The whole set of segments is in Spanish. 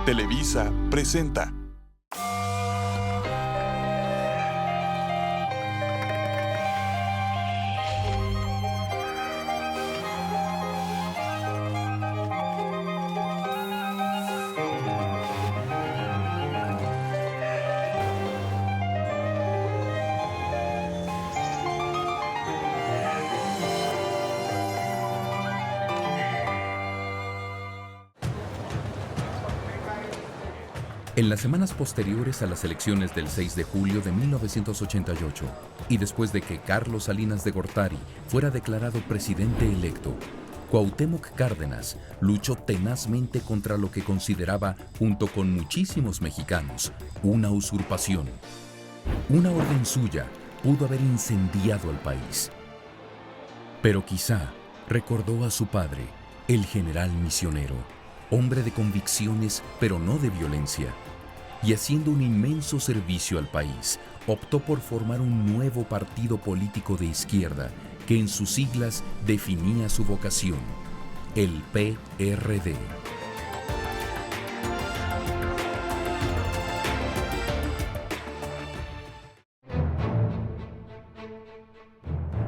Televisa presenta. En las semanas posteriores a las elecciones del 6 de julio de 1988, y después de que Carlos Salinas de Gortari fuera declarado presidente electo, Cuauhtémoc Cárdenas luchó tenazmente contra lo que consideraba, junto con muchísimos mexicanos, una usurpación. Una orden suya pudo haber incendiado al país. Pero quizá recordó a su padre, el general misionero, hombre de convicciones pero no de violencia, y haciendo un inmenso servicio al país, optó por formar un nuevo partido político de izquierda que en sus siglas definía su vocación, el PRD.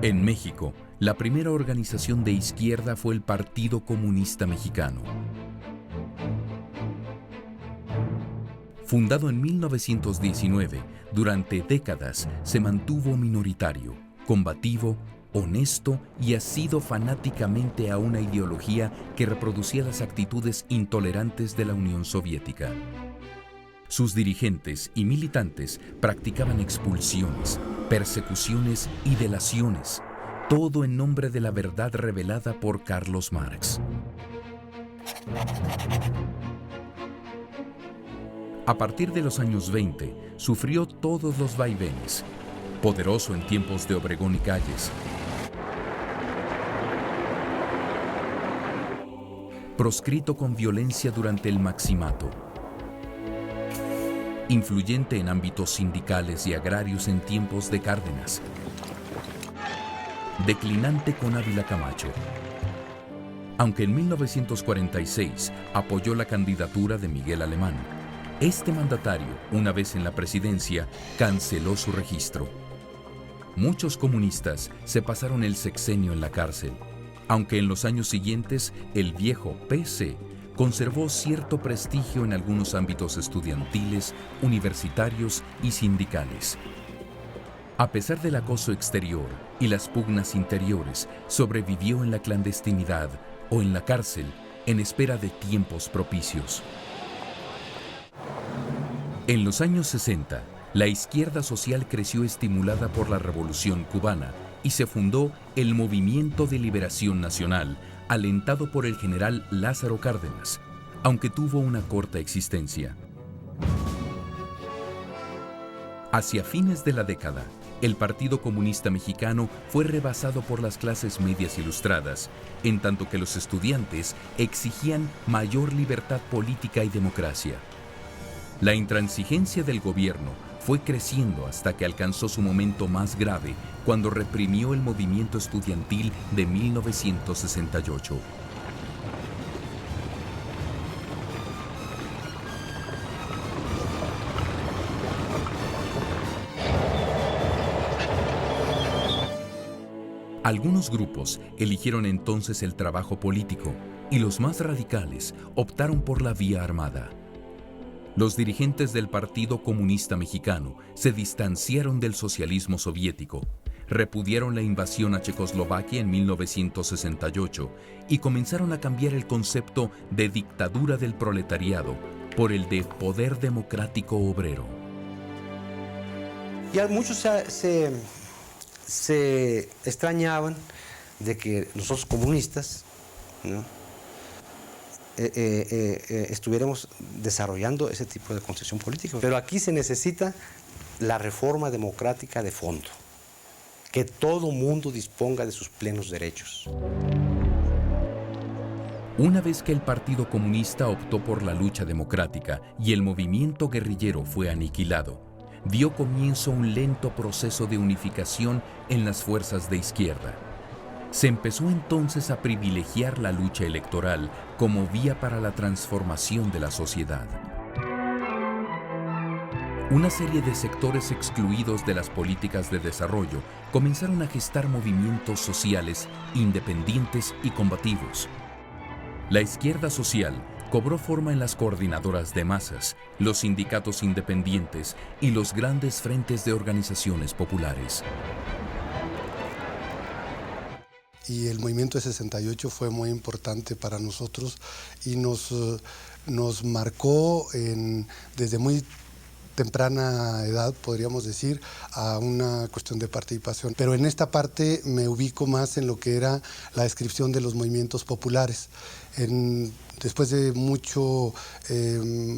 En México, la primera organización de izquierda fue el Partido Comunista Mexicano. Fundado en 1919, durante décadas se mantuvo minoritario, combativo, honesto y asido fanáticamente a una ideología que reproducía las actitudes intolerantes de la Unión Soviética. Sus dirigentes y militantes practicaban expulsiones, persecuciones y delaciones, todo en nombre de la verdad revelada por Carlos Marx. A partir de los años 20, sufrió todos los vaivenes. Poderoso en tiempos de Obregón y Calles, proscrito con violencia durante el Maximato, influyente en ámbitos sindicales y agrarios en tiempos de Cárdenas, declinante con Ávila Camacho. Aunque en 1946 apoyó la candidatura de Miguel Alemán, este mandatario, una vez en la presidencia, canceló su registro. Muchos comunistas se pasaron el sexenio en la cárcel, aunque en los años siguientes el viejo PC conservó cierto prestigio en algunos ámbitos estudiantiles, universitarios y sindicales. A pesar del acoso exterior y las pugnas interiores, sobrevivió en la clandestinidad o en la cárcel en espera de tiempos propicios. En los años 60, la izquierda social creció estimulada por la Revolución Cubana y se fundó el Movimiento de Liberación Nacional, alentado por el general Lázaro Cárdenas, aunque tuvo una corta existencia. Hacia fines de la década, el Partido Comunista Mexicano fue rebasado por las clases medias ilustradas, en tanto que los estudiantes exigían mayor libertad política y democracia. La intransigencia del gobierno fue creciendo hasta que alcanzó su momento más grave cuando reprimió el movimiento estudiantil de 1968. Algunos grupos eligieron entonces el trabajo político y los más radicales optaron por la vía armada. Los dirigentes del Partido Comunista Mexicano se distanciaron del socialismo soviético, repudiaron la invasión a Checoslovaquia en 1968 y comenzaron a cambiar el concepto de dictadura del proletariado por el de poder democrático obrero. Ya muchos se extrañaban de que nosotros comunistas, ¿no?, estuviéramos desarrollando ese tipo de concepción política. Pero aquí se necesita la reforma democrática de fondo, que todo mundo disponga de sus plenos derechos. Una vez que el Partido Comunista optó por la lucha democrática y el movimiento guerrillero fue aniquilado, dio comienzo un lento proceso de unificación en las fuerzas de izquierda. Se empezó entonces a privilegiar la lucha electoral como vía para la transformación de la sociedad. Una serie de sectores excluidos de las políticas de desarrollo comenzaron a gestar movimientos sociales independientes y combativos. La izquierda social cobró forma en las coordinadoras de masas, los sindicatos independientes y los grandes frentes de organizaciones populares. Y el movimiento de 68 fue muy importante para nosotros y nos marcó desde muy temprana edad, podríamos decir, a una cuestión de participación. Pero en esta parte me ubico más en lo que era la descripción de los movimientos populares. Después de mucho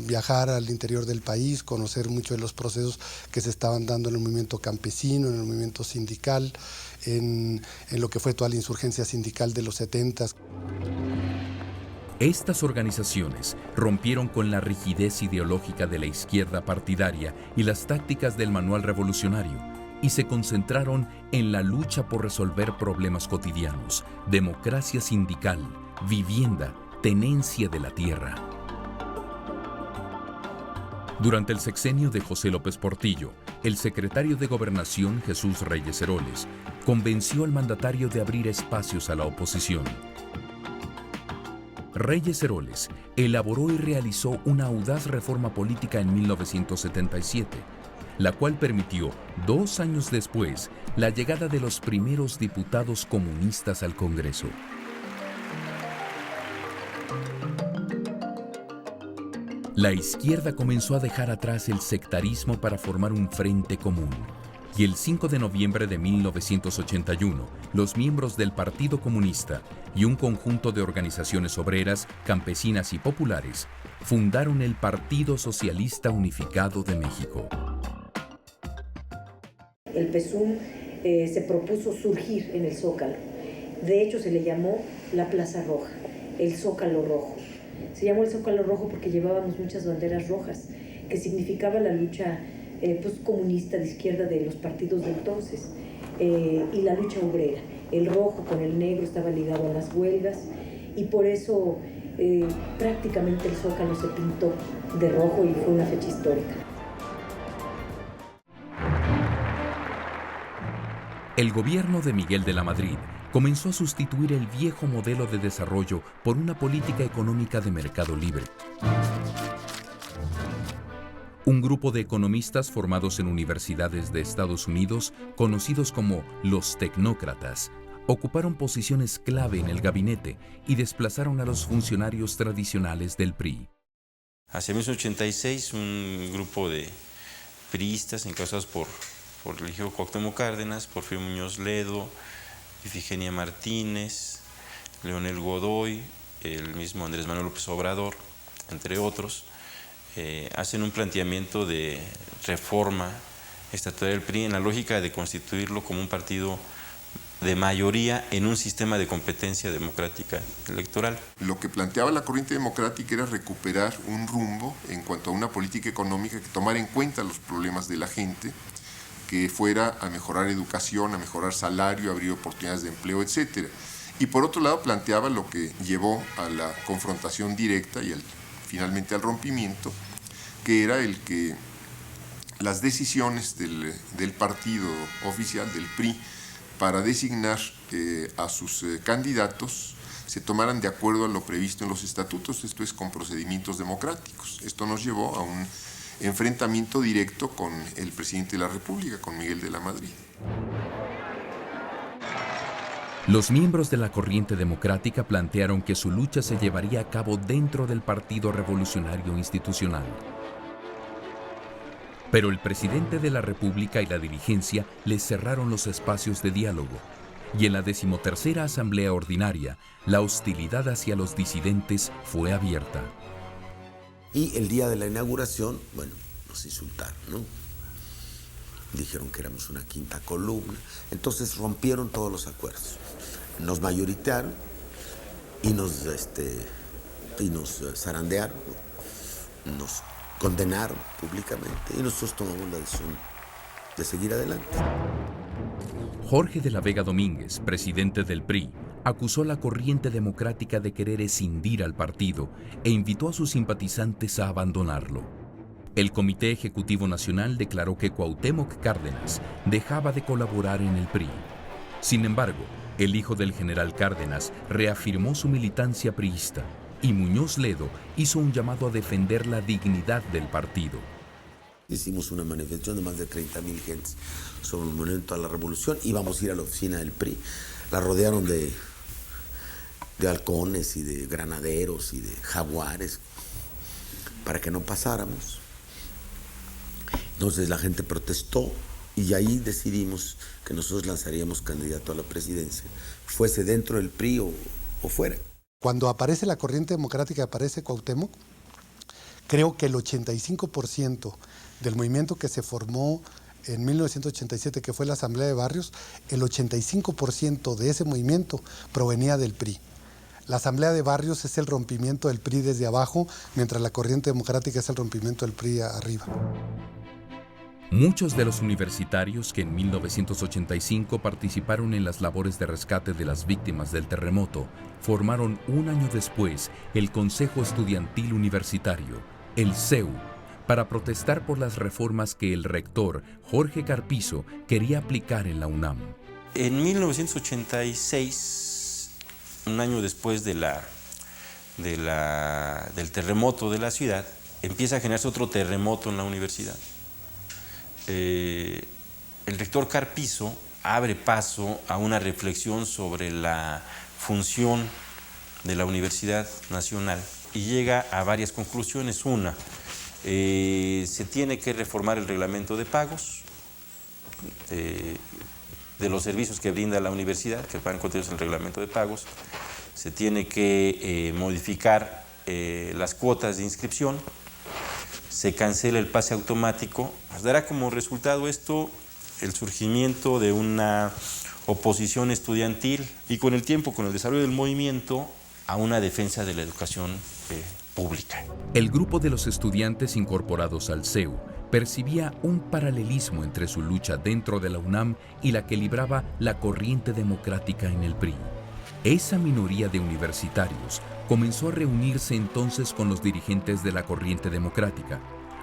viajar al interior del país, conocer mucho de los procesos que se estaban dando en el movimiento campesino, en el movimiento sindical, en lo que fue toda la insurgencia sindical de los 70s. Estas organizaciones rompieron con la rigidez ideológica de la izquierda partidaria y las tácticas del manual revolucionario y se concentraron en la lucha por resolver problemas cotidianos, democracia sindical, vivienda, tenencia de la tierra. Durante el sexenio de José López Portillo, el secretario de Gobernación, Jesús Reyes Heroles, convenció al mandatario de abrir espacios a la oposición. Reyes Heroles elaboró y realizó una audaz reforma política en 1977, la cual permitió, 2 años después, la llegada de los primeros diputados comunistas al Congreso. La izquierda comenzó a dejar atrás el sectarismo para formar un frente común. Y el 5 de noviembre de 1981, los miembros del Partido Comunista y un conjunto de organizaciones obreras, campesinas y populares fundaron el Partido Socialista Unificado de México. El PSUM se propuso surgir en el Zócalo. De hecho, se le llamó la Plaza Roja, el Zócalo Rojo. Se llamó el Zócalo Rojo porque llevábamos muchas banderas rojas, que significaba la lucha comunista de izquierda de los partidos de entonces y la lucha obrera. El rojo con el negro estaba ligado a las huelgas y por eso prácticamente el Zócalo se pintó de rojo y fue una fecha histórica. El gobierno de Miguel de la Madrid comenzó a sustituir el viejo modelo de desarrollo por una política económica de mercado libre. Un grupo de economistas formados en universidades de Estados Unidos, conocidos como los tecnócratas, ocuparon posiciones clave en el gabinete y desplazaron a los funcionarios tradicionales del PRI. Hacia 1986, un grupo de priistas encabezados por Eligio Cuauhtémoc Cárdenas, Porfirio Muñoz Ledo, Ifigenia Martínez, Leonel Godoy, el mismo Andrés Manuel López Obrador, entre otros, hacen un planteamiento de reforma estatutaria del PRI en la lógica de constituirlo como un partido de mayoría en un sistema de competencia democrática electoral. Lo que planteaba la corriente democrática era recuperar un rumbo en cuanto a una política económica que tomara en cuenta los problemas de la gente, que fuera a mejorar educación, a mejorar salario, a abrir oportunidades de empleo, etc. Y por otro lado planteaba lo que llevó a la confrontación directa y finalmente al rompimiento, que era el que las decisiones del partido oficial, del PRI, para designar a sus candidatos se tomaran de acuerdo a lo previsto en los estatutos, esto es, con procedimientos democráticos. Esto nos llevó a un enfrentamiento directo con el presidente de la República, con Miguel de la Madrid. Los miembros de la corriente democrática plantearon que su lucha se llevaría a cabo dentro del Partido Revolucionario Institucional. Pero el presidente de la República y la dirigencia les cerraron los espacios de diálogo, y en la 13ª Asamblea Ordinaria, la hostilidad hacia los disidentes fue abierta. Y el día de la inauguración, bueno, nos insultaron, ¿no? Dijeron que éramos una quinta columna, entonces rompieron todos los acuerdos. Nos mayoritaron y nos zarandearon, nos condenaron públicamente y nosotros tomamos la decisión de seguir adelante. Jorge de la Vega Domínguez, presidente del PRI, acusó a la corriente democrática de querer escindir al partido e invitó a sus simpatizantes a abandonarlo. El Comité Ejecutivo Nacional declaró que Cuauhtémoc Cárdenas dejaba de colaborar en el PRI. Sin embargo, el hijo del general Cárdenas reafirmó su militancia priista y Muñoz Ledo hizo un llamado a defender la dignidad del partido. Hicimos una manifestación de más de 30,000 gentes sobre el monumento a la revolución. Íbamos a ir a la oficina del PRI. La rodearon de halcones y de granaderos y de jaguares para que no pasáramos. Entonces la gente protestó y ahí decidimos que nosotros lanzaríamos candidato a la presidencia, fuese dentro del PRI o fuera. Cuando aparece la corriente democrática, aparece Cuauhtémoc, creo que el 85% del movimiento que se formó en 1987, que fue la Asamblea de Barrios, el 85% de ese movimiento provenía del PRI. La Asamblea de Barrios es el rompimiento del PRI desde abajo, mientras la corriente democrática es el rompimiento del PRI arriba. Muchos de los universitarios que en 1985 participaron en las labores de rescate de las víctimas del terremoto formaron un año después el Consejo Estudiantil Universitario, el CEU, para protestar por las reformas que el rector Jorge Carpizo quería aplicar en la UNAM. En 1986, un año después del terremoto de la ciudad, empieza a generarse otro terremoto en la universidad. El rector Carpizo abre paso a una reflexión sobre la función de la Universidad Nacional y llega a varias conclusiones. Una, se tiene que reformar el reglamento de pagos de los servicios que brinda la universidad, que van contenidos en el reglamento de pagos. Se tiene que modificar las cuotas de inscripción. Se cancela el pase automático. Pues dará como resultado esto el surgimiento de una oposición estudiantil y con el tiempo, con el desarrollo del movimiento, a una defensa de la educación pública. El grupo de los estudiantes incorporados al CEU percibía un paralelismo entre su lucha dentro de la UNAM y la que libraba la corriente democrática en el PRI. Esa minoría de universitarios comenzó a reunirse entonces con los dirigentes de la corriente democrática,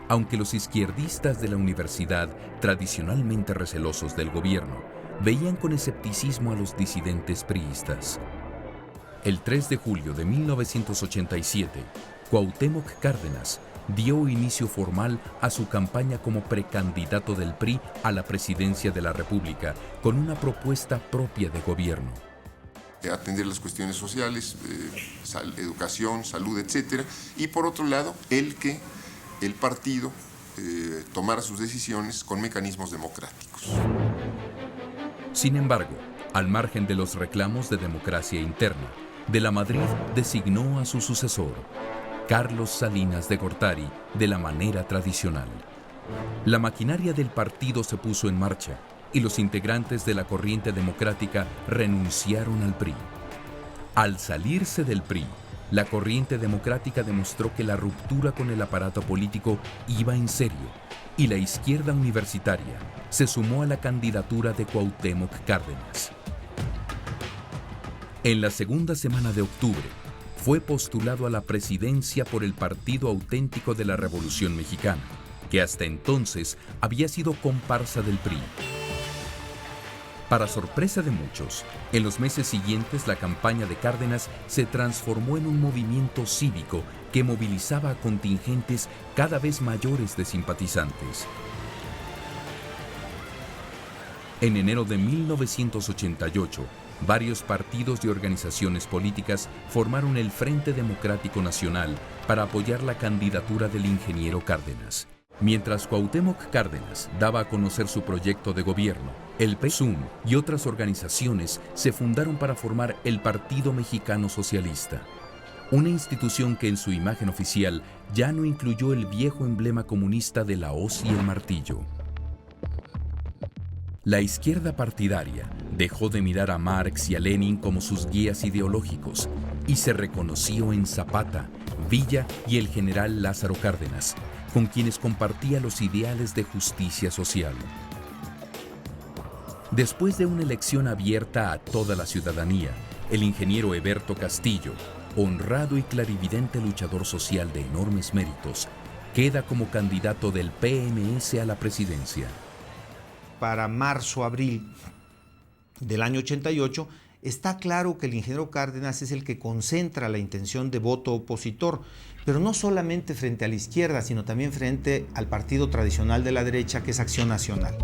aunque los izquierdistas de la universidad, tradicionalmente recelosos del gobierno, veían con escepticismo a los disidentes priistas. El 3 de julio de 1987, Cuauhtémoc Cárdenas dio inicio formal a su campaña como precandidato del PRI a la presidencia de la República con una propuesta propia de gobierno. Atender las cuestiones sociales, educación, salud, etcétera, y por otro lado, el que el partido tomara sus decisiones con mecanismos democráticos. Sin embargo, al margen de los reclamos de democracia interna, De la Madrid designó a su sucesor, Carlos Salinas de Gortari, de la manera tradicional. La maquinaria del partido se puso en marcha y los integrantes de la corriente democrática renunciaron al PRI. Al salirse del PRI, la corriente democrática demostró que la ruptura con el aparato político iba en serio y la izquierda universitaria se sumó a la candidatura de Cuauhtémoc Cárdenas. En la segunda semana de octubre, fue postulado a la presidencia por el Partido Auténtico de la Revolución Mexicana, que hasta entonces había sido comparsa del PRI. Para sorpresa de muchos, en los meses siguientes la campaña de Cárdenas se transformó en un movimiento cívico que movilizaba a contingentes cada vez mayores de simpatizantes. En enero de 1988, varios partidos y organizaciones políticas formaron el Frente Democrático Nacional para apoyar la candidatura del ingeniero Cárdenas. Mientras Cuauhtémoc Cárdenas daba a conocer su proyecto de gobierno, el PSUM y otras organizaciones se fundaron para formar el Partido Mexicano Socialista, una institución que en su imagen oficial ya no incluyó el viejo emblema comunista de la hoz y el martillo. La izquierda partidaria dejó de mirar a Marx y a Lenin como sus guías ideológicos y se reconoció en Zapata, Villa y el general Lázaro Cárdenas, con quienes compartía los ideales de justicia social. Después de una elección abierta a toda la ciudadanía, el ingeniero Heberto Castillo, honrado y clarividente luchador social de enormes méritos, queda como candidato del PMS a la presidencia. Para marzo-abril del año 88, está claro que el ingeniero Cárdenas es el que concentra la intención de voto opositor, pero no solamente frente a la izquierda, sino también frente al partido tradicional de la derecha, que es Acción Nacional.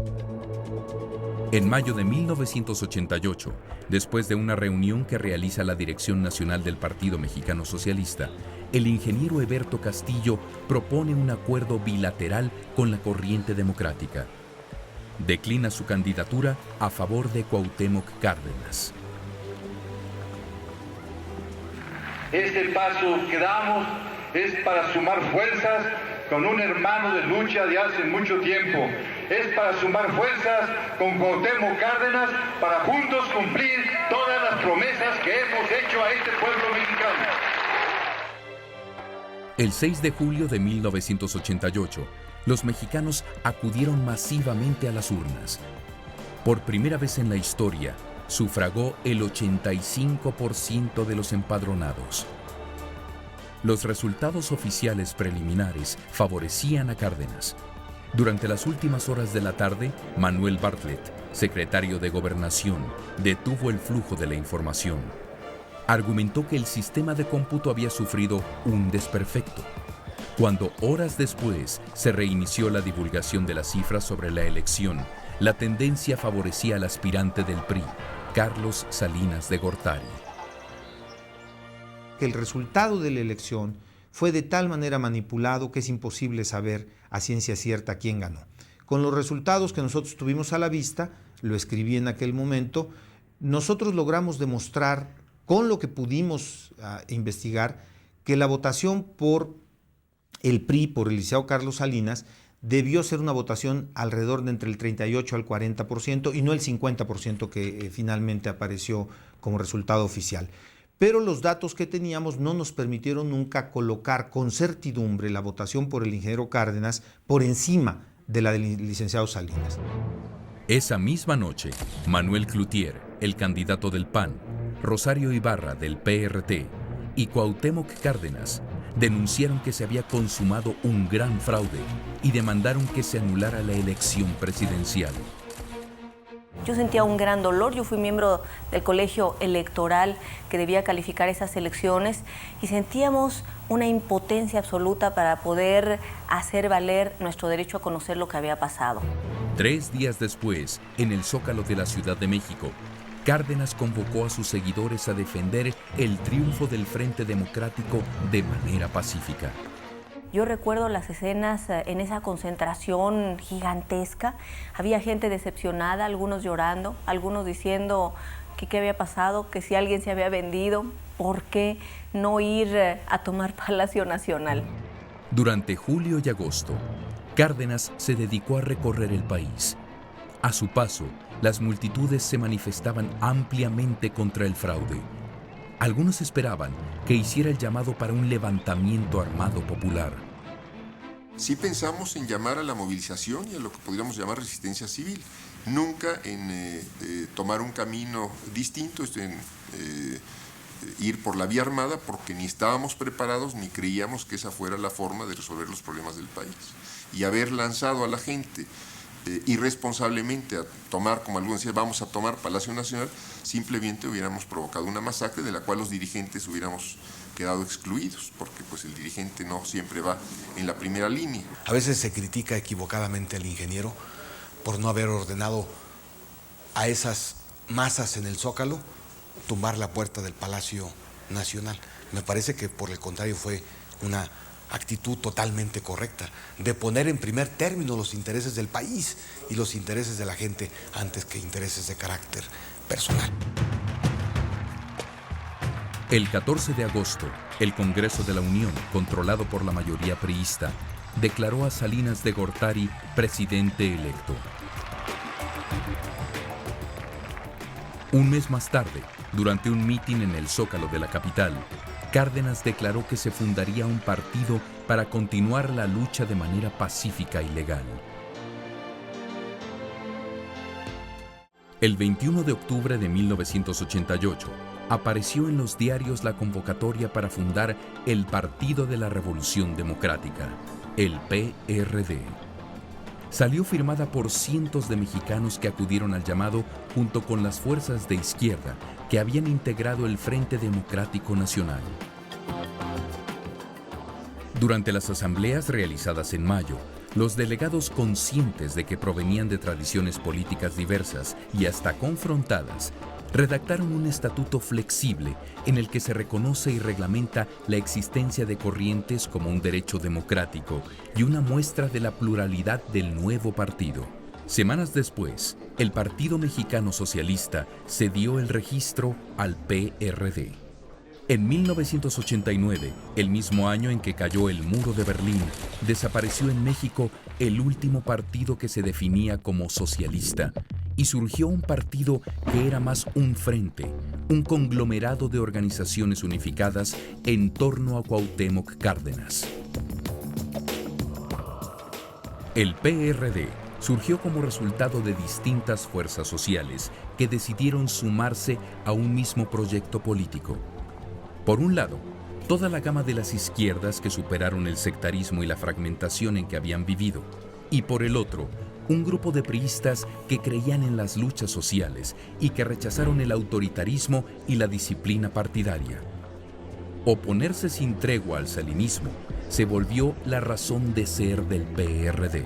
En mayo de 1988, después de una reunión que realiza la Dirección Nacional del Partido Mexicano Socialista, el ingeniero Heberto Castillo propone un acuerdo bilateral con la corriente democrática. Declina su candidatura a favor de Cuauhtémoc Cárdenas. Este paso que damos es para sumar fuerzas con un hermano de lucha de hace mucho tiempo. Es para sumar fuerzas con Cuauhtémoc Cárdenas para juntos cumplir todas las promesas que hemos hecho a este pueblo mexicano. El 6 de julio de 1988, los mexicanos acudieron masivamente a las urnas. Por primera vez en la historia, sufragó el 85% de los empadronados. Los resultados oficiales preliminares favorecían a Cárdenas. Durante las últimas horas de la tarde, Manuel Bartlett, secretario de Gobernación, detuvo el flujo de la información. Argumentó que el sistema de cómputo había sufrido un desperfecto. Cuando horas después se reinició la divulgación de las cifras sobre la elección, la tendencia favorecía al aspirante del PRI, Carlos Salinas de Gortari. Que el resultado de la elección fue de tal manera manipulado que es imposible saber a ciencia cierta quién ganó. Con los resultados que nosotros tuvimos a la vista, lo escribí en aquel momento, nosotros logramos demostrar, con lo que pudimos investigar, que la votación por el PRI, por el licenciado Carlos Salinas, debió ser una votación alrededor de entre el 38 al 40% y no el 50% que finalmente apareció como resultado oficial. Pero los datos que teníamos no nos permitieron nunca colocar con certidumbre la votación por el ingeniero Cárdenas por encima de la del licenciado Salinas. Esa misma noche, Manuel Cloutier, el candidato del PAN, Rosario Ibarra, del PRT, y Cuauhtémoc Cárdenas denunciaron que se había consumado un gran fraude y demandaron que se anulara la elección presidencial. Yo sentía un gran dolor, yo fui miembro del colegio electoral que debía calificar esas elecciones y sentíamos una impotencia absoluta para poder hacer valer nuestro derecho a conocer lo que había pasado. 3 días después, en el Zócalo de la Ciudad de México, Cárdenas convocó a sus seguidores a defender el triunfo del Frente Democrático de manera pacífica. Yo recuerdo las escenas en esa concentración gigantesca. Había gente decepcionada, algunos llorando, algunos diciendo que qué había pasado, que si alguien se había vendido, ¿por qué no ir a tomar Palacio Nacional? Durante julio y agosto, Cárdenas se dedicó a recorrer el país. A su paso, las multitudes se manifestaban ampliamente contra el fraude. Algunos esperaban que hiciera el llamado para un levantamiento armado popular. Sí pensamos en llamar a la movilización y a lo que podríamos llamar resistencia civil, nunca en tomar un camino distinto, en ir por la vía armada, porque ni estábamos preparados ni creíamos que esa fuera la forma de resolver los problemas del país. Y haber lanzado a la gente irresponsablemente a tomar, como algunos decían, vamos a tomar Palacio Nacional, simplemente hubiéramos provocado una masacre de la cual los dirigentes hubiéramos quedado excluidos, porque pues el dirigente no siempre va en la primera línea. A veces se critica equivocadamente al ingeniero por no haber ordenado a esas masas en el Zócalo tumbar la puerta del Palacio Nacional. Me parece que por el contrario fue una actitud totalmente correcta, de poner en primer término los intereses del país y los intereses de la gente antes que intereses de carácter personal. El 14 de agosto, el Congreso de la Unión, controlado por la mayoría priista, declaró a Salinas de Gortari presidente electo. Un mes más tarde, durante un mitin en el Zócalo de la capital, Cárdenas declaró que se fundaría un partido para continuar la lucha de manera pacífica y legal. El 21 de octubre de 1988, apareció en los diarios la convocatoria para fundar el Partido de la Revolución Democrática. el PRD. Salió firmada por cientos de mexicanos que acudieron al llamado junto con las fuerzas de izquierda que habían integrado el Frente Democrático Nacional. Durante las asambleas realizadas en mayo, los delegados, conscientes de que provenían de tradiciones políticas diversas y hasta confrontadas, redactaron un estatuto flexible en el que se reconoce y reglamenta la existencia de corrientes como un derecho democrático y una muestra de la pluralidad del nuevo partido. Semanas después, el Partido Mexicano Socialista cedió el registro al PRD. En 1989, el mismo año en que cayó el muro de Berlín, desapareció en México el último partido que se definía como socialista y surgió un partido que era más un frente, un conglomerado de organizaciones unificadas en torno a Cuauhtémoc Cárdenas. El PRD surgió como resultado de distintas fuerzas sociales que decidieron sumarse a un mismo proyecto político. Por un lado, toda la gama de las izquierdas que superaron el sectarismo y la fragmentación en que habían vivido, y por el otro, un grupo de priistas que creían en las luchas sociales y que rechazaron el autoritarismo y la disciplina partidaria. Oponerse sin tregua al salinismo se volvió la razón de ser del PRD.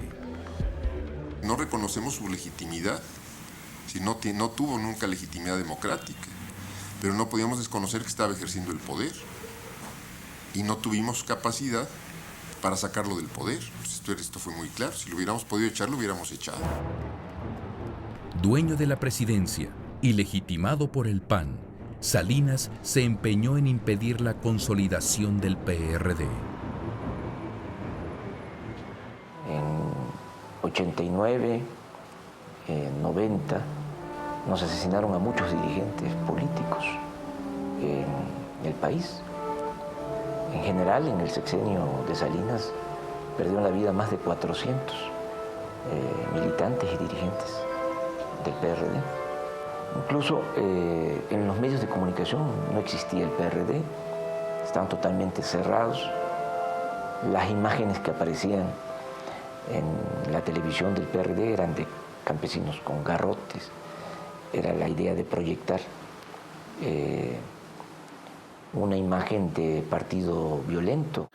No reconocemos su legitimidad, si no tuvo nunca legitimidad democrática, pero no podíamos desconocer que estaba ejerciendo el poder y no tuvimos capacidad para sacarlo del poder. Esto fue muy claro, si lo hubiéramos podido echar, lo hubiéramos echado. Dueño de la presidencia y legitimado por el PAN, Salinas se empeñó en impedir la consolidación del PRD. En 89, 90, nos asesinaron a muchos dirigentes políticos en el país. En general, en el sexenio de Salinas, perdieron la vida más de 400 militantes y dirigentes del PRD. Incluso en los medios de comunicación no existía el PRD, estaban totalmente cerrados. Las imágenes que aparecían en la televisión del PRD eran de campesinos con garrotes. Era la idea de proyectar una imagen de partido violento.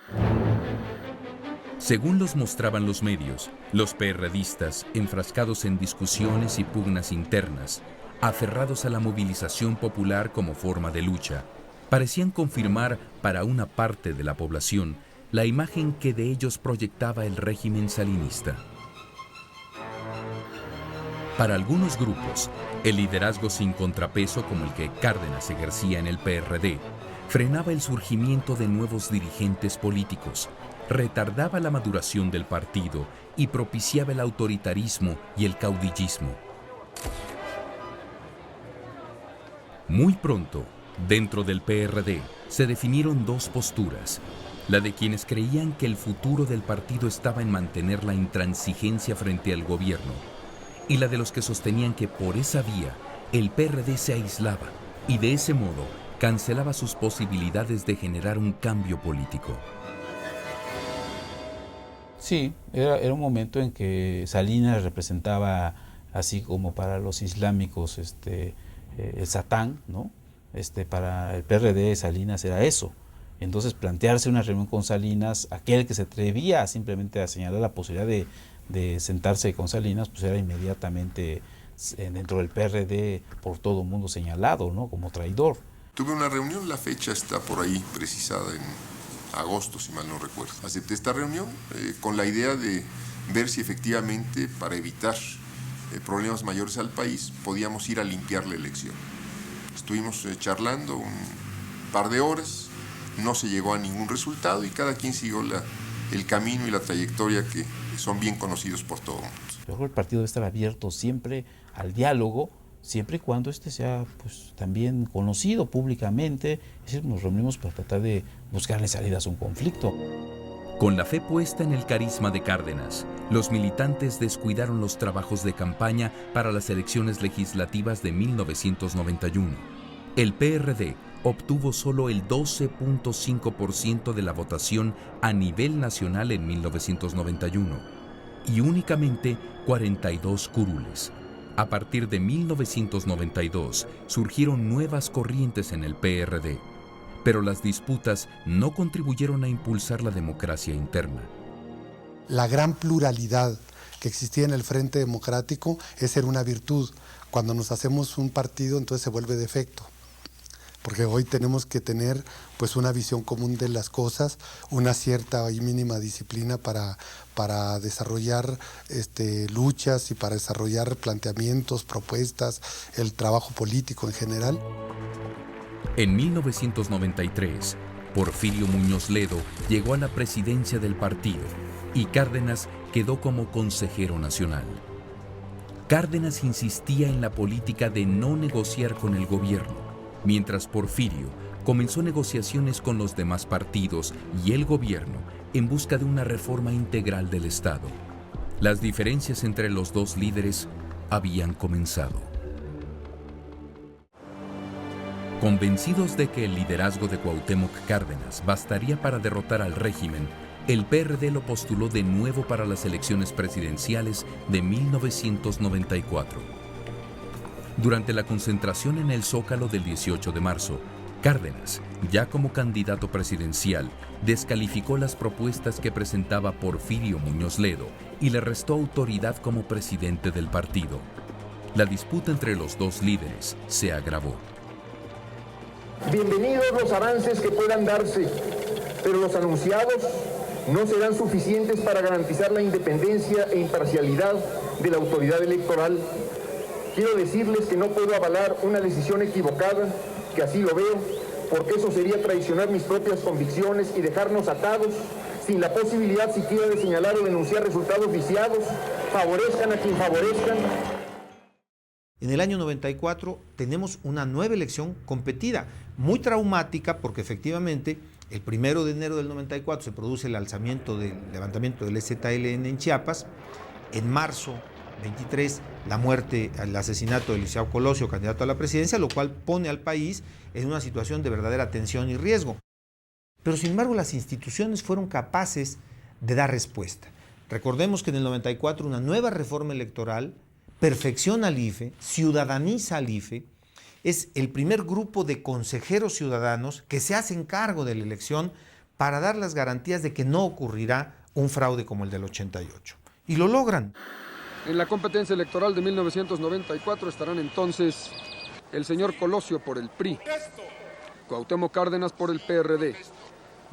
Según los mostraban los medios, los PRDistas, enfrascados en discusiones y pugnas internas, aferrados a la movilización popular como forma de lucha, parecían confirmar para una parte de la población la imagen que de ellos proyectaba el régimen salinista. Para algunos grupos, el liderazgo sin contrapeso como el que Cárdenas ejercía en el PRD frenaba el surgimiento de nuevos dirigentes políticos, retardaba la maduración del partido y propiciaba el autoritarismo y el caudillismo. Muy pronto, dentro del PRD, se definieron dos posturas: la de quienes creían que el futuro del partido estaba en mantener la intransigencia frente al gobierno, y la de los que sostenían que por esa vía el PRD se aislaba y de ese modo cancelaba sus posibilidades de generar un cambio político. Sí, era un momento en que Salinas representaba, así como para los islámicos, el Satán, ¿no? Para el PRD Salinas era eso. Entonces plantearse una reunión con Salinas, aquel que se atrevía simplemente a señalar la posibilidad de sentarse con Salinas, pues era inmediatamente dentro del PRD por todo el mundo señalado, ¿no? Como traidor. Tuve una reunión, la fecha está por ahí precisada en agosto, si mal no recuerdo. Acepté esta reunión con la idea de ver si efectivamente, para evitar problemas mayores al país, podíamos ir a limpiar la elección. Estuvimos charlando un par de horas, no se llegó a ningún resultado y cada quien siguió el camino y la trayectoria que son bien conocidos por todo el mundo. Yo creo que el partido debe estar abierto siempre al diálogo, siempre y cuando sea pues, también conocido públicamente. Es decir, nos reunimos para tratar de buscarle salidas a un conflicto. Con la fe puesta en el carisma de Cárdenas, los militantes descuidaron los trabajos de campaña para las elecciones legislativas de 1991. El PRD obtuvo solo el 12.5% de la votación a nivel nacional en 1991 y únicamente 42 curules. A partir de 1992 surgieron nuevas corrientes en el PRD, pero las disputas no contribuyeron a impulsar la democracia interna. La gran pluralidad que existía en el Frente Democrático, esa era una virtud. Cuando nos hacemos un partido, entonces se vuelve defecto. Porque hoy tenemos que tener pues una visión común de las cosas, una cierta y mínima disciplina para desarrollar luchas y para desarrollar planteamientos, propuestas, el trabajo político en general. En 1993, Porfirio Muñoz Ledo llegó a la presidencia del partido y Cárdenas quedó como consejero nacional. Cárdenas insistía en la política de no negociar con el gobierno, mientras Porfirio comenzó negociaciones con los demás partidos y el gobierno en busca de una reforma integral del Estado. Las diferencias entre los dos líderes habían comenzado. Convencidos de que el liderazgo de Cuauhtémoc Cárdenas bastaría para derrotar al régimen, el PRD lo postuló de nuevo para las elecciones presidenciales de 1994. Durante la concentración en el Zócalo del 18 de marzo, Cárdenas, ya como candidato presidencial, descalificó las propuestas que presentaba Porfirio Muñoz Ledo y le restó autoridad como presidente del partido. La disputa entre los dos líderes se agravó. Bienvenidos los avances que puedan darse, pero los anunciados no serán suficientes para garantizar la independencia e imparcialidad de la autoridad electoral. Quiero decirles que no puedo avalar una decisión equivocada, que así lo veo, porque eso sería traicionar mis propias convicciones y dejarnos atados, sin la posibilidad siquiera de señalar o denunciar resultados viciados, favorezcan a quien favorezcan. En el año 94 tenemos una nueva elección competida, muy traumática porque efectivamente el 1 de enero del 94 se produce el levantamiento del EZLN en Chiapas. En marzo 23, la muerte, el asesinato de Eliseo Colosio, candidato a la presidencia, lo cual pone al país en una situación de verdadera tensión y riesgo. Pero sin embargo las instituciones fueron capaces de dar respuesta. Recordemos que en el 94 una nueva reforma electoral perfecciona al IFE, ciudadaniza al IFE, es el primer grupo de consejeros ciudadanos que se hacen cargo de la elección para dar las garantías de que no ocurrirá un fraude como el del 88. Y lo logran. En la competencia electoral de 1994 estarán entonces el señor Colosio por el PRI, Cuauhtémoc Cárdenas por el PRD,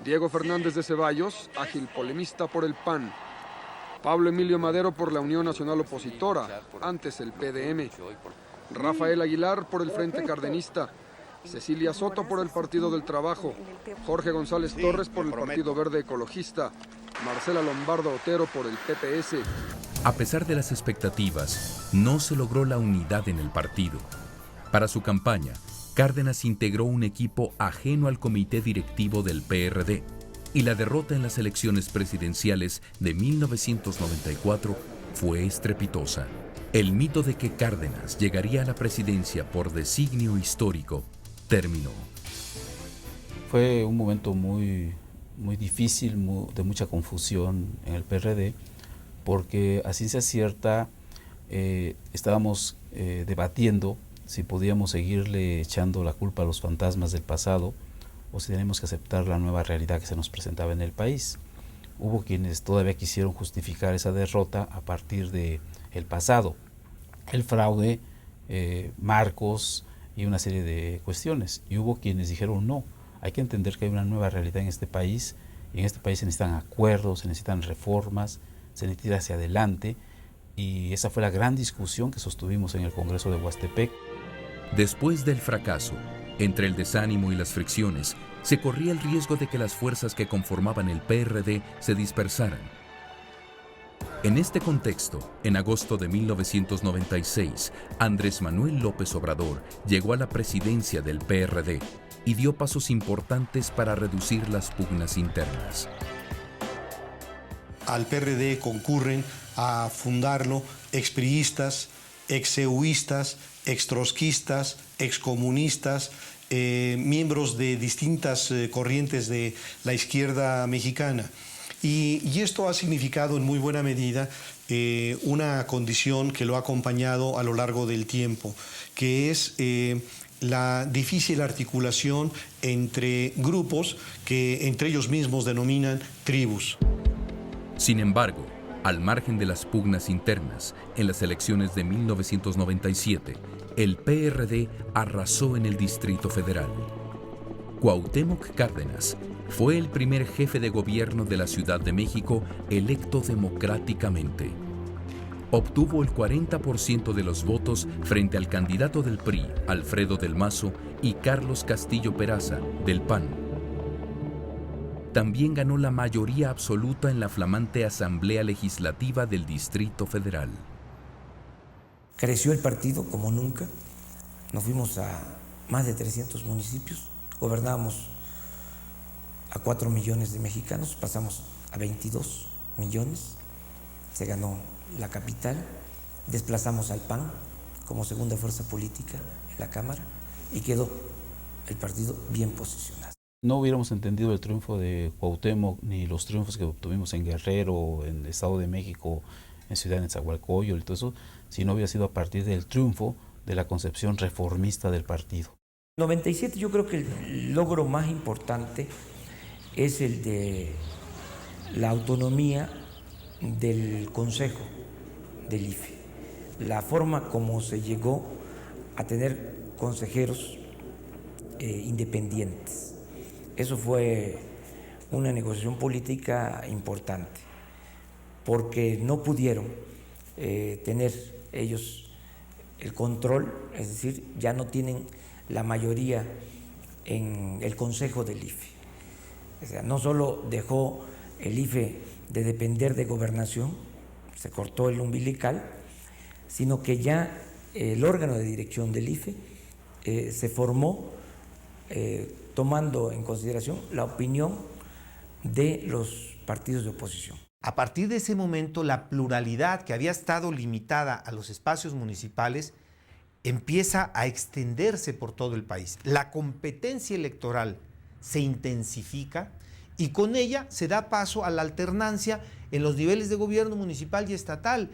Diego Fernández de Ceballos, ágil polemista por el PAN, Pablo Emilio Madero por la Unión Nacional Opositora, antes el PDM, Rafael Aguilar por el Frente Cardenista, Cecilia Soto por el Partido del Trabajo, Jorge González Torres por el Partido Verde Ecologista, Marcela Lombardo Otero por el PPS. A pesar de las expectativas, no se logró la unidad en el partido. Para su campaña, Cárdenas integró un equipo ajeno al comité directivo del PRD y la derrota en las elecciones presidenciales de 1994 fue estrepitosa. El mito de que Cárdenas llegaría a la presidencia por designio histórico terminó. Fue un momento muy difícil, de mucha confusión en el PRD, porque a ciencia cierta estábamos debatiendo si podíamos seguirle echando la culpa a los fantasmas del pasado o si tenemos que aceptar la nueva realidad que se nos presentaba en el país. Hubo quienes todavía quisieron justificar esa derrota a partir del pasado, el fraude, marcos y una serie de cuestiones. Y hubo quienes dijeron no, hay que entender que hay una nueva realidad en este país, y en este país se necesitan acuerdos, se necesitan reformas, se necesita ir hacia adelante, y esa fue la gran discusión que sostuvimos en el Congreso de Huastepec. Después del fracaso, entre el desánimo y las fricciones, se corría el riesgo de que las fuerzas que conformaban el PRD se dispersaran. En este contexto, en agosto de 1996, Andrés Manuel López Obrador llegó a la presidencia del PRD y dio pasos importantes para reducir las pugnas internas. Al PRD concurren a fundarlo expriistas, exeuistas, extrotskistas, excomunistas, miembros de distintas corrientes de la izquierda mexicana. Y esto ha significado en muy buena medida una condición que lo ha acompañado a lo largo del tiempo, que es la difícil articulación entre grupos que entre ellos mismos denominan tribus. Sin embargo, al margen de las pugnas internas, en las elecciones de 1997, el PRD arrasó en el Distrito Federal. Cuauhtémoc Cárdenas fue el primer jefe de gobierno de la Ciudad de México electo democráticamente. Obtuvo el 40% de los votos frente al candidato del PRI, Alfredo del Mazo, y Carlos Castillo Peraza, del PAN. También ganó la mayoría absoluta en la flamante Asamblea Legislativa del Distrito Federal. Creció el partido como nunca. Nos fuimos a más de 300 municipios. Gobernábamos a 4 millones de mexicanos, pasamos a 22 millones. Se ganó la capital. Desplazamos al PAN como segunda fuerza política en la Cámara y quedó el partido bien posicionado. No hubiéramos entendido el triunfo de Cuauhtémoc ni los triunfos que obtuvimos en Guerrero, en el Estado de México, en Ciudad de Nezahualcóyotl y todo eso, si no hubiera sido a partir del triunfo de la concepción reformista del partido. En 97 yo creo que el logro más importante es el de la autonomía del Consejo del IFE, la forma como se llegó a tener consejeros independientes. Eso fue una negociación política importante, porque no pudieron tener ellos el control, es decir, ya no tienen la mayoría en el Consejo del IFE. O sea, no solo dejó el IFE de depender de gobernación, se cortó el umbilical, sino que ya el órgano de dirección del IFE se formó tomando en consideración la opinión de los partidos de oposición. A partir de ese momento, la pluralidad que había estado limitada a los espacios municipales empieza a extenderse por todo el país. La competencia electoral se intensifica y con ella se da paso a la alternancia en los niveles de gobierno municipal y estatal.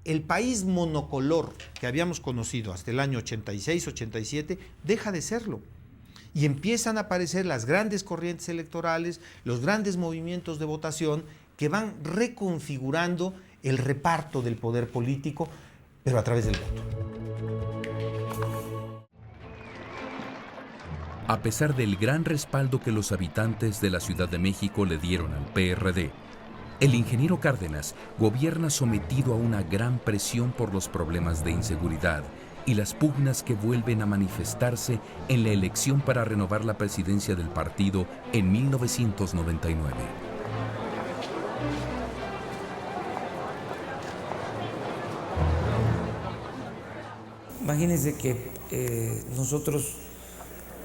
El país monocolor que habíamos conocido hasta el año 86-87 deja de serlo. Y empiezan a aparecer las grandes corrientes electorales, los grandes movimientos de votación que van reconfigurando el reparto del poder político, pero a través del voto. A pesar del gran respaldo que los habitantes de la Ciudad de México le dieron al PRD, el ingeniero Cárdenas gobierna sometido a una gran presión por los problemas de inseguridad y las pugnas que vuelven a manifestarse en la elección para renovar la presidencia del partido en 1999. Imagínense que nosotros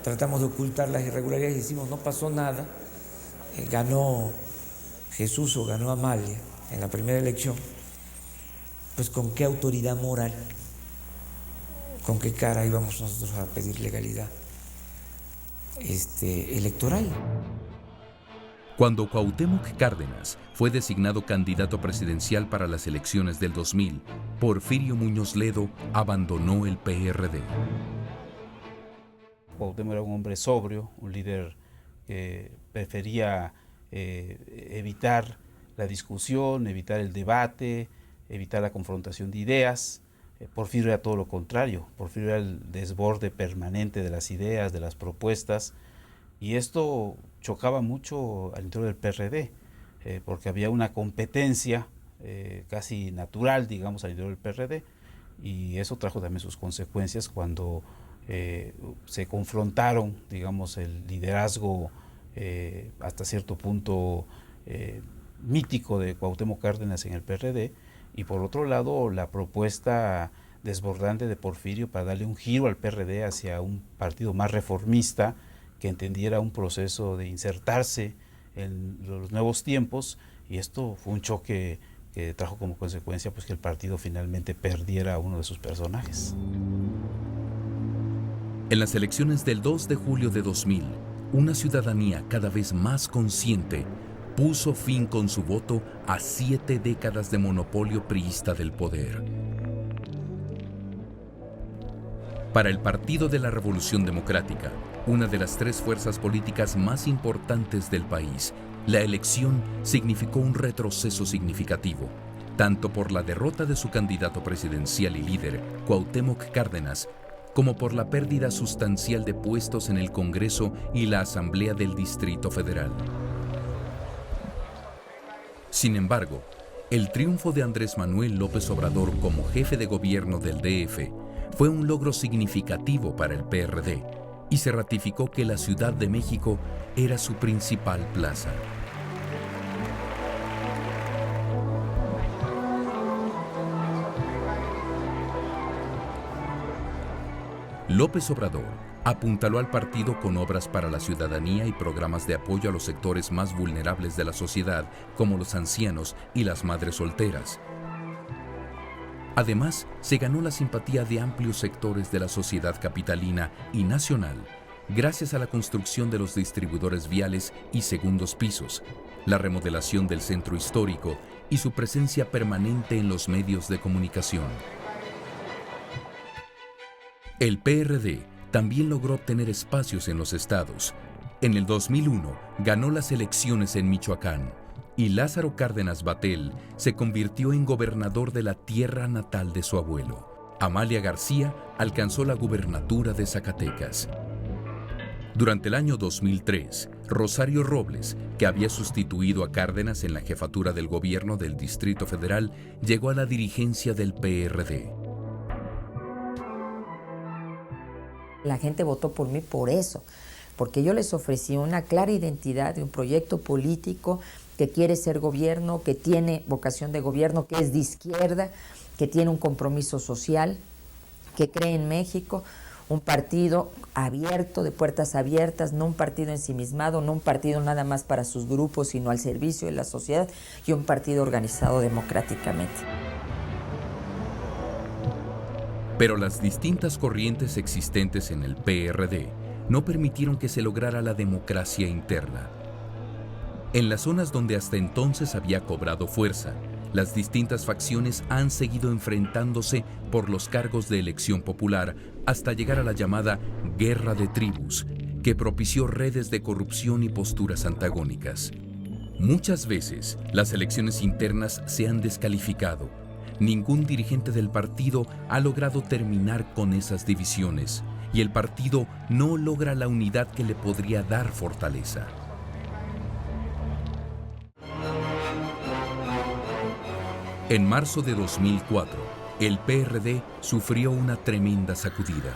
tratamos de ocultar las irregularidades y decimos no pasó nada, ganó Jesús o ganó Amalia en la primera elección, pues con qué autoridad moral, con qué cara íbamos nosotros a pedir legalidad electoral. Cuando Cuauhtémoc Cárdenas fue designado candidato presidencial para las elecciones del 2000, Porfirio Muñoz Ledo abandonó el PRD. Cuauhtémoc era un hombre sobrio, un líder que prefería evitar la discusión, evitar el debate, evitar la confrontación de ideas. Porfirio era todo lo contrario. Porfirio era el desborde permanente de las ideas, de las propuestas, y esto chocaba mucho al interior del PRD, porque había una competencia casi natural, digamos, al interior del PRD, y eso trajo también sus consecuencias cuando se confrontaron, digamos, el liderazgo hasta cierto punto mítico de Cuauhtémoc Cárdenas en el PRD, y por otro lado la propuesta desbordante de Porfirio para darle un giro al PRD hacia un partido más reformista, que entendiera un proceso de insertarse en los nuevos tiempos, y esto fue un choque que trajo como consecuencia pues que el partido finalmente perdiera a uno de sus personajes. En las elecciones del 2 de julio de 2000, una ciudadanía cada vez más consciente puso fin con su voto a 7 décadas de monopolio priista del poder. Para el Partido de la Revolución Democrática, una de las 3 fuerzas políticas más importantes del país, la elección significó un retroceso significativo, tanto por la derrota de su candidato presidencial y líder, Cuauhtémoc Cárdenas, como por la pérdida sustancial de puestos en el Congreso y la Asamblea del Distrito Federal. Sin embargo, el triunfo de Andrés Manuel López Obrador como jefe de gobierno del DF fue un logro significativo para el PRD y se ratificó que la Ciudad de México era su principal plaza. López Obrador apuntaló al partido con obras para la ciudadanía y programas de apoyo a los sectores más vulnerables de la sociedad, como los ancianos y las madres solteras. Además, se ganó la simpatía de amplios sectores de la sociedad capitalina y nacional, gracias a la construcción de los distribuidores viales y segundos pisos, la remodelación del centro histórico y su presencia permanente en los medios de comunicación. El PRD también logró obtener espacios en los estados. En el 2001 ganó las elecciones en Michoacán y Lázaro Cárdenas Battel se convirtió en gobernador de la tierra natal de su abuelo. Amalia García alcanzó la gubernatura de Zacatecas. Durante el año 2003, Rosario Robles, que había sustituido a Cárdenas en la jefatura del gobierno del Distrito Federal, llegó a la dirigencia del PRD. La gente votó por mí por eso, porque yo les ofrecí una clara identidad de un proyecto político que quiere ser gobierno, que tiene vocación de gobierno, que es de izquierda, que tiene un compromiso social, que cree en México, un partido abierto, de puertas abiertas, no un partido ensimismado, no un partido nada más para sus grupos, sino al servicio de la sociedad, y un partido organizado democráticamente. Pero las distintas corrientes existentes en el PRD no permitieron que se lograra la democracia interna. En las zonas donde hasta entonces había cobrado fuerza, las distintas facciones han seguido enfrentándose por los cargos de elección popular hasta llegar a la llamada Guerra de Tribus, que propició redes de corrupción y posturas antagónicas. Muchas veces, las elecciones internas se han descalificado. Ningún dirigente del partido ha logrado terminar con esas divisiones y el partido no logra la unidad que le podría dar fortaleza. En marzo de 2004, el PRD sufrió una tremenda sacudida.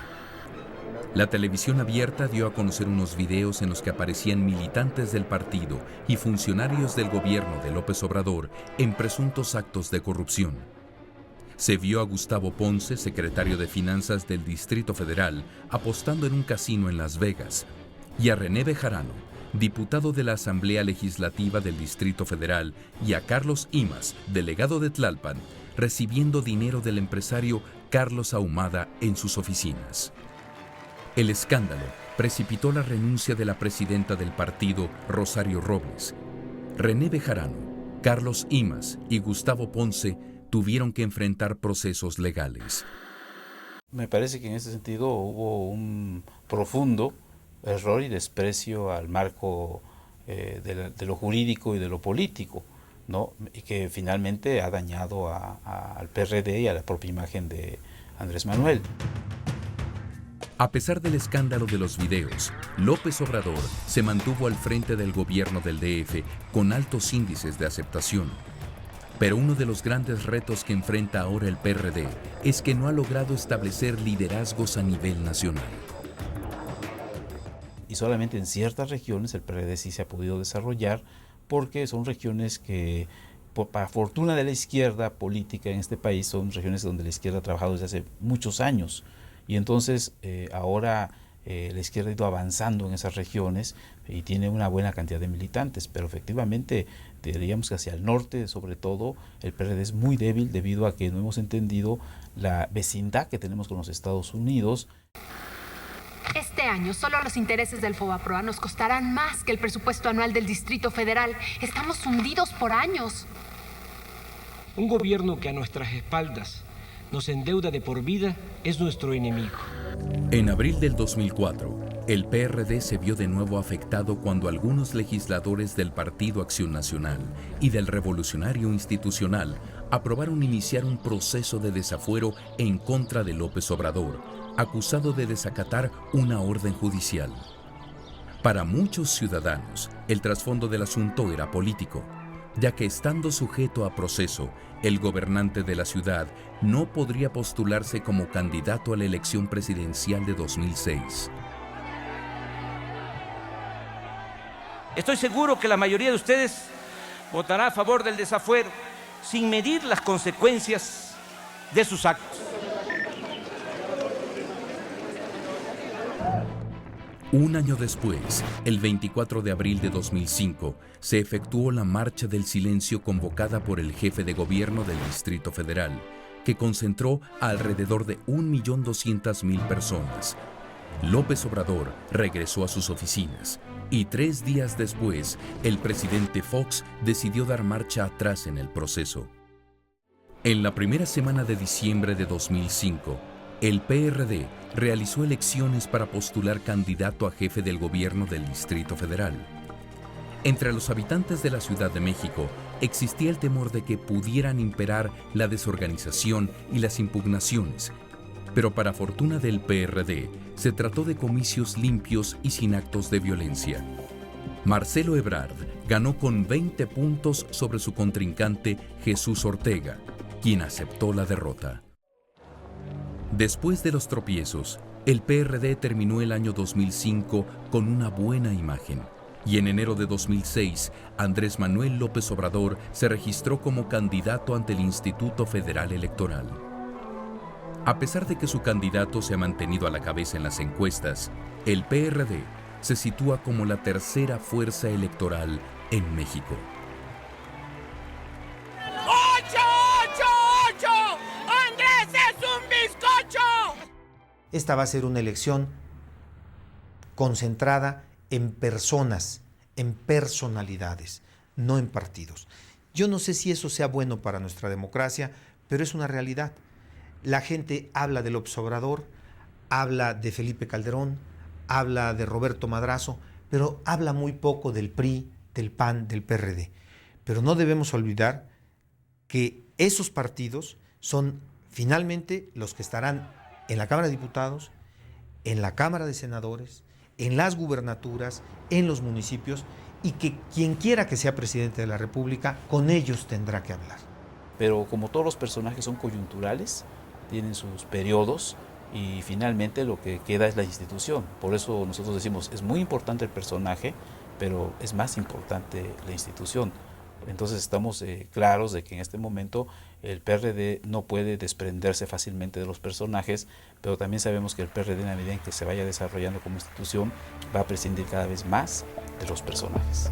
La televisión abierta dio a conocer unos videos en los que aparecían militantes del partido y funcionarios del gobierno de López Obrador en presuntos actos de corrupción. Se vio a Gustavo Ponce, secretario de Finanzas del Distrito Federal, apostando en un casino en Las Vegas, y a René Bejarano, diputado de la Asamblea Legislativa del Distrito Federal, y a Carlos Imaz, delegado de Tlalpan, recibiendo dinero del empresario Carlos Ahumada en sus oficinas. El escándalo precipitó la renuncia de la presidenta del partido, Rosario Robles. René Bejarano, Carlos Imaz y Gustavo Ponce tuvieron que enfrentar procesos legales. Me parece que en ese sentido hubo un profundo error y desprecio al marco de lo jurídico y de lo político, ¿no? Y que finalmente ha dañado al PRD y a la propia imagen de Andrés Manuel. A pesar del escándalo de los videos, López Obrador se mantuvo al frente del gobierno del DF con altos índices de aceptación. Pero uno de los grandes retos que enfrenta ahora el PRD es que no ha logrado establecer liderazgos a nivel nacional. Y solamente en ciertas regiones el PRD sí se ha podido desarrollar, porque son regiones que, para fortuna de la izquierda política en este país, son regiones donde la izquierda ha trabajado desde hace muchos años. Y entonces ahora la izquierda ha ido avanzando en esas regiones y tiene una buena cantidad de militantes, pero efectivamente diríamos que hacia el norte, sobre todo, el PRD es muy débil debido a que no hemos entendido la vecindad que tenemos con los Estados Unidos. Este año, solo los intereses del Fobaproa nos costarán más que el presupuesto anual del Distrito Federal. Estamos hundidos por años. Un gobierno que a nuestras espaldas nos endeuda de por vida es nuestro enemigo. En abril del 2004, el PRD se vio de nuevo afectado cuando algunos legisladores del Partido Acción Nacional y del Revolucionario Institucional aprobaron iniciar un proceso de desafuero en contra de López Obrador, acusado de desacatar una orden judicial. Para muchos ciudadanos, el trasfondo del asunto era político, ya que estando sujeto a proceso, el gobernante de la ciudad no podría postularse como candidato a la elección presidencial de 2006. Estoy seguro que la mayoría de ustedes votará a favor del desafuero sin medir las consecuencias de sus actos. Un año después, el 24 de abril de 2005, se efectuó la Marcha del Silencio convocada por el jefe de gobierno del Distrito Federal, que concentró a alrededor de 1.200.000 personas. López Obrador regresó a sus oficinas y 3 días después, el presidente Fox decidió dar marcha atrás en el proceso. En la primera semana de diciembre de 2005, el PRD realizó elecciones para postular candidato a jefe del gobierno del Distrito Federal. Entre los habitantes de la Ciudad de México existía el temor de que pudieran imperar la desorganización y las impugnaciones, pero para fortuna del PRD, se trató de comicios limpios y sin actos de violencia. Marcelo Ebrard ganó con 20 puntos sobre su contrincante Jesús Ortega, quien aceptó la derrota. Después de los tropiezos, el PRD terminó el año 2005 con una buena imagen, y en enero de 2006, Andrés Manuel López Obrador se registró como candidato ante el Instituto Federal Electoral. A pesar de que su candidato se ha mantenido a la cabeza en las encuestas, el PRD se sitúa como la tercera fuerza electoral en México. Esta va a ser una elección concentrada en personas, en personalidades, no en partidos. Yo no sé si eso sea bueno para nuestra democracia, pero es una realidad. La gente habla de López Obrador, habla de Felipe Calderón, habla de Roberto Madrazo, pero habla muy poco del PRI, del PAN, del PRD. Pero no debemos olvidar que esos partidos son finalmente los que estarán en la Cámara de Diputados, en la Cámara de Senadores, en las gubernaturas, en los municipios, y que quien quiera que sea presidente de la República, con ellos tendrá que hablar. Pero como todos los personajes son coyunturales, tienen sus periodos y finalmente lo que queda es la institución. Por eso nosotros decimos, es muy importante el personaje, pero es más importante la institución. Entonces estamos claros de que en este momento el PRD no puede desprenderse fácilmente de los personajes, pero también sabemos que el PRD, en la medida en que se vaya desarrollando como institución, va a prescindir cada vez más de los personajes.